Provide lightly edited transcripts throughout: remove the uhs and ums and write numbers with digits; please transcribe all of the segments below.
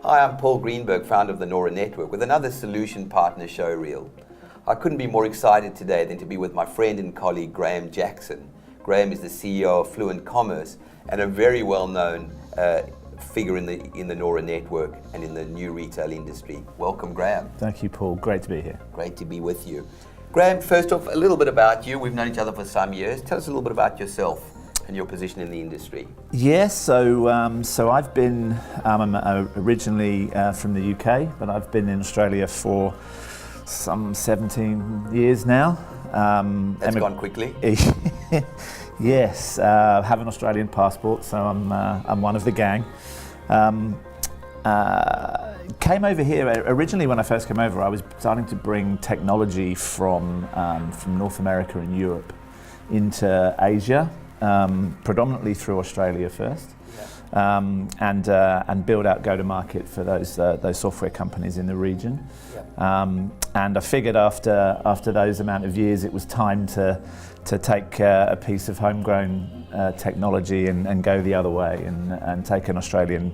Hi, I'm Paul Greenberg, founder of the NORA Network, with another solution partner showreel. I couldn't be more excited today than to be with my friend and colleague Graham Jackson. Graham is the CEO of Fluent Commerce and a very well-known figure in the NORA Network and in the new retail industry. Welcome, Graham. Thank you, Paul. Great to be here. Great to be with you. Graham, first off, a little bit about you. We've known each other for some years. Tell us a little bit about yourself and your position in the industry. Yes, so I've been, I'm originally from the UK, but I've been in Australia for some 17 years now. That's gone quickly. Yes, have an Australian passport, so I'm one of the gang. Came over here, originally when I first came over, I was starting to bring technology from North America and Europe into Asia, predominantly through Australia first, and build out go-to-market for those software companies in the region. And I figured after those amount of years, it was time to take a piece of homegrown technology and go the other way and take an Australian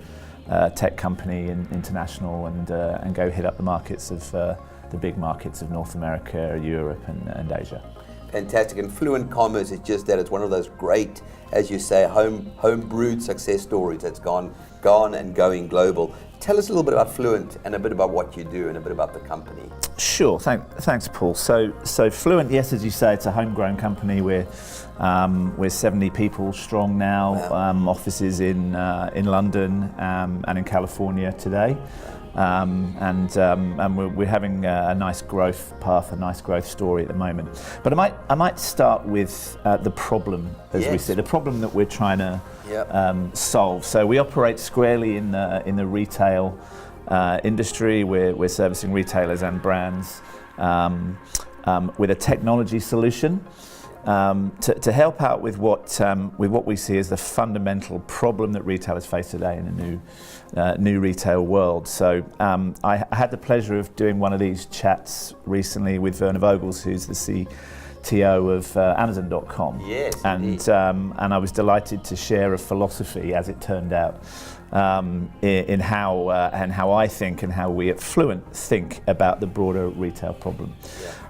tech company international and go hit up the markets of the big markets of North America, Europe and Asia. Fantastic. And Fluent Commerce is just that. It's one of those great, as you say, home-brewed success stories that's gone and going global. Tell us a little bit about Fluent and a bit about what you do and a bit about the company. Sure. Thanks, Paul. So Fluent, yes, as you say, it's a homegrown company. We're 70 people strong now. Wow. Offices in London and in California today. And we're having a nice growth path, a nice growth story at the moment. But I might start with the problem, as we say, the problem that we're trying to solve. So we operate squarely in the retail industry. We're servicing retailers and brands with a technology solution to help out with what we see as the fundamental problem that retailers face today in a new retail world. So I had the pleasure of doing one of these chats recently with Werner Vogels, who's the CTO of Amazon.com. Yes, and I was delighted to share a philosophy, as it turned out, in how I think and how we at Fluent think about the broader retail problem.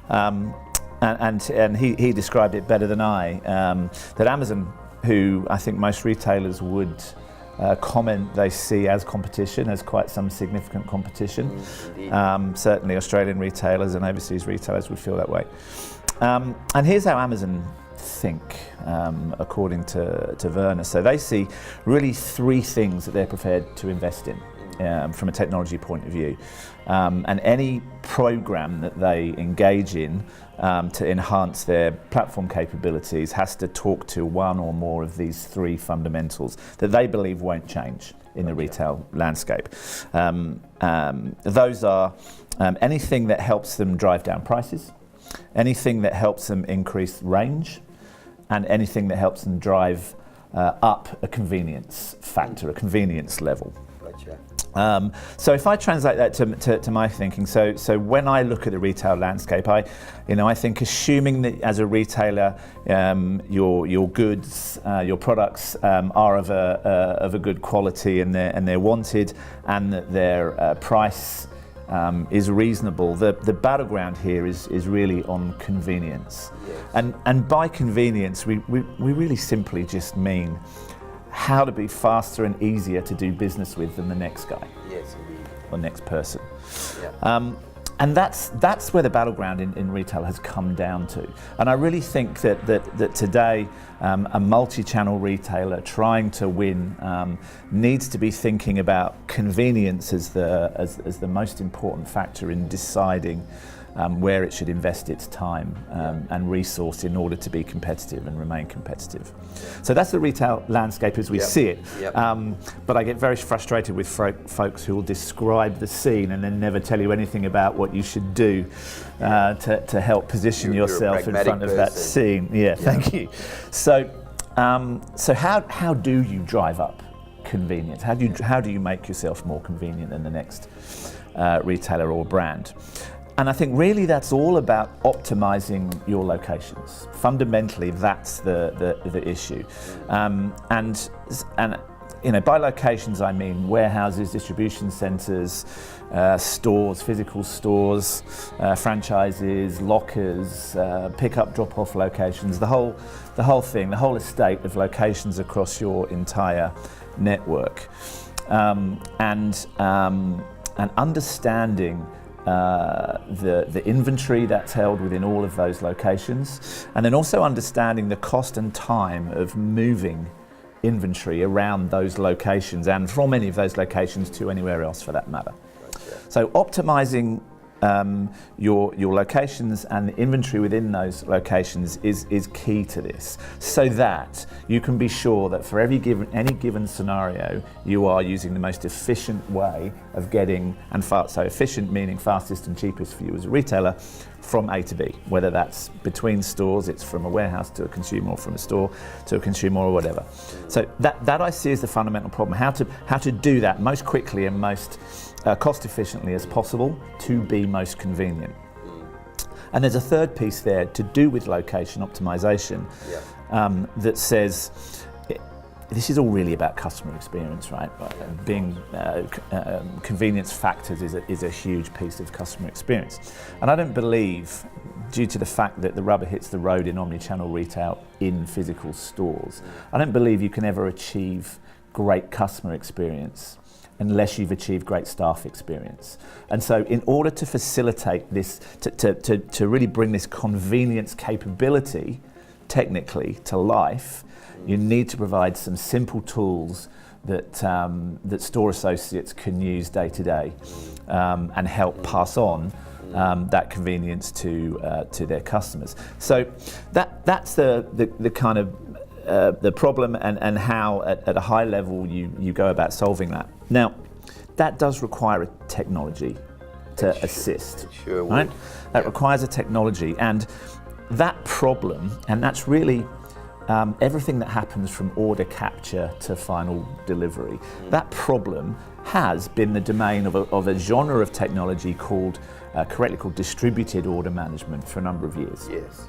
Yeah. And he described it better than I, that Amazon, who I think most retailers would comment they see as competition, as quite some significant competition. Certainly Australian retailers and overseas retailers would feel that way. And here's how Amazon think, according to Werner. So they see really three things that they're prepared to invest in. From a technology point of view, and any program that they engage in to enhance their platform capabilities has to talk to one or more of these three fundamentals that they believe won't change in the retail landscape. Those are anything that helps them drive down prices, anything that helps them increase range, and anything that helps them drive up a convenience factor, a convenience level. So if I translate that to my thinking, so when I look at the retail landscape, I think assuming that as a retailer, your goods, your products are of a good quality and they're wanted, and that their price is reasonable. The battleground here is really on convenience, and by convenience we really simply just mean how to be faster and easier to do business with than the next guy. Yes, indeed. Or next person. Yeah. And that's where the battleground in retail has come down to. And I really think that today a multi-channel retailer trying to win needs to be thinking about convenience as the most important factor in deciding where it should invest its time and resource in order to be competitive and remain competitive. So that's the retail landscape as we see it. But I get very frustrated with folks who will describe the scene and then never tell you anything about what you should do to help position yourself in front of that scene. Thank you. So how do you drive up convenience? How do you make yourself more convenient than the next retailer or brand? And I think really that's all about optimizing your locations. Fundamentally, that's the issue. And by locations I mean warehouses, distribution centres, stores, physical stores, franchises, lockers, pick-up, drop-off locations, the whole thing, the whole estate of locations across your entire network, and understanding the inventory that's held within all of those locations, and then also understanding the cost and time of moving inventory around those locations and from any of those locations to anywhere else for that matter. So optimizing your locations and the inventory within those locations is key to this, so that you can be sure that for any given scenario you are using the most efficient way of getting, so efficient meaning fastest and cheapest for you as a retailer, from A to B, whether that's between stores, it's from a warehouse to a consumer, or from a store to a consumer, or whatever. So that I see as the fundamental problem, how to do that most quickly and most cost efficiently as possible to be most convenient. And there's a third piece there to do with location optimization, that says this is all really about customer experience, right? Being convenience factors is a huge piece of customer experience. And I don't believe, due to the fact that the rubber hits the road in omni-channel retail in physical stores, I don't believe you can ever achieve great customer experience unless you've achieved great staff experience. And so in order to facilitate this, to really bring this convenience capability technically to life, you need to provide some simple tools that store associates can use day to day, and help pass on that convenience to their customers. So that's the kind of the problem and how at a high level you go about solving that. Now, that does require a technology to assist. Sure right? That requires a technology, and that problem, and that's really everything that happens from order capture to final delivery. That problem has been the domain of a genre of technology correctly called distributed order management for a number of years. Yes.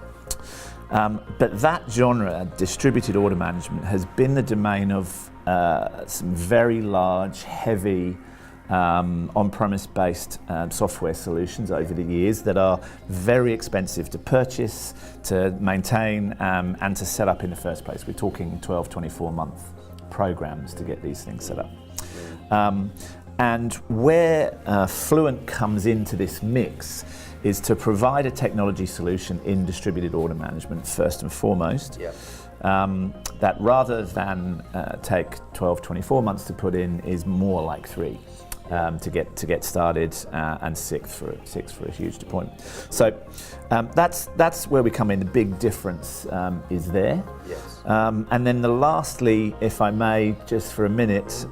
But that genre, distributed order management, has been the domain of some very large, heavy, on-premise based software solutions over the years that are very expensive to purchase, to maintain, and to set up in the first place. We're talking 12, 24-month programs to get these things set up. And where Fluent comes into this mix is to provide a technology solution in distributed order management first and foremost, that rather than take 12, 24 months to put in, is more like 3 to get started, and 6 for a huge deployment. So that's where we come in. The big difference is there. Yes. And then lastly, if I may, just for a minute,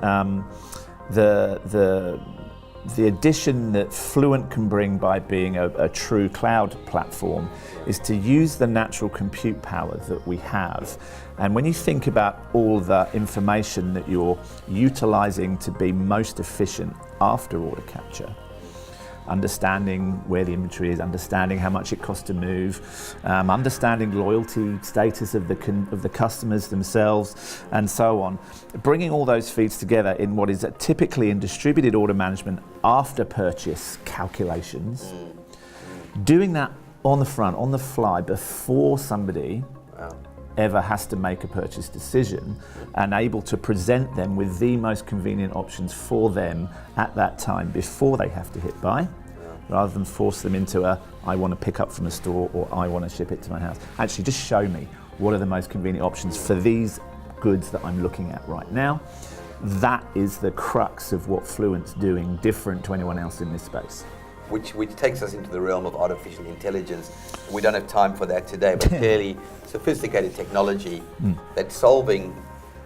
the addition that Fluent can bring by being a true cloud platform is to use the natural compute power that we have. And when you think about all the information that you're utilizing to be most efficient after order capture, understanding where the inventory is, understanding how much it costs to move, understanding loyalty status of the customers themselves, and so on. Bringing all those feeds together in what is typically in distributed order management after purchase calculations, doing that on the front, on the fly, before somebody ever has to make a purchase decision, and able to present them with the most convenient options for them at that time before they have to hit buy, rather than force them into I want to pick up from a store or I want to ship it to my house. Actually, just show me what are the most convenient options for these goods that I'm looking at right now. That is the crux of what Fluent's doing, different to anyone else in this space. Which takes us into the realm of artificial intelligence. We don't have time for that today, but clearly sophisticated technology that's solving,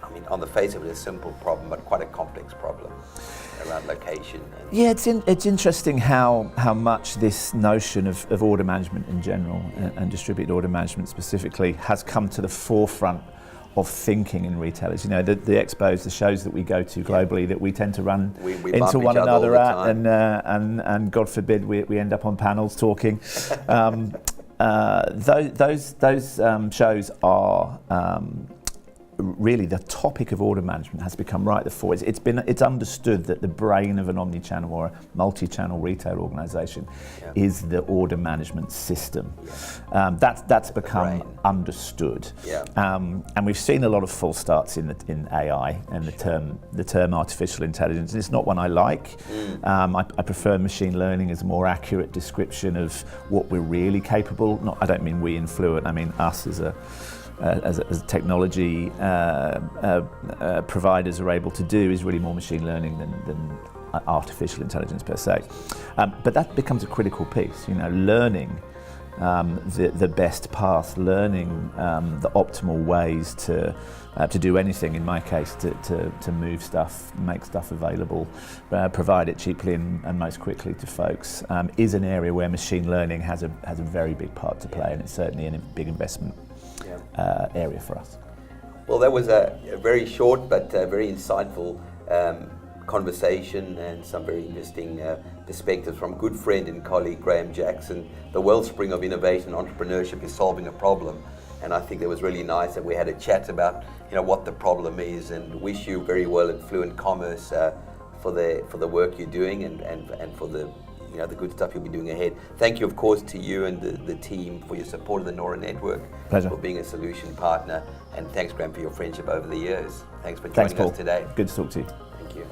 I mean, on the face of it, a simple problem, but quite a complex problem around location. Yeah, it's interesting how much this notion of order management in general and distributed order management specifically has come to the forefront of thinking in retailers. You know, the expos, the shows that we go to globally, that we tend to run into one another at, and God forbid we end up on panels talking. Those shows are really the topic of order management has become right at the fore. It's understood that the brain of an omni-channel or a multi-channel retail organisation is the order management system. That's become understood. And we've seen a lot of false starts in AI and the term artificial intelligence. It's not one I like. I prefer machine learning as a more accurate description of what we're really capable. I don't mean we in Fluent, I mean us as technology providers are able to do is really more machine learning than artificial intelligence per se. But that becomes a critical piece, learning the best path, learning the optimal ways to do anything, in my case, to move stuff, make stuff available, provide it cheaply and most quickly to folks, is an area where machine learning has a very big part to play, and it's certainly a big investment area for us. Well, that was a very short but very insightful conversation and some very interesting perspectives from good friend and colleague Graham Jackson. The wellspring of innovation and entrepreneurship is solving a problem, and I think it was really nice that we had a chat about what the problem is, and wish you very well at Fluent Commerce for the work you're doing and for the the good stuff you'll be doing ahead. Thank you, of course, to you and the team for your support of the NORA Network. Pleasure. For being a solution partner, and thanks, Graham, for your friendship over the years. Thanks for joining us today. Good to talk to you. Thank you.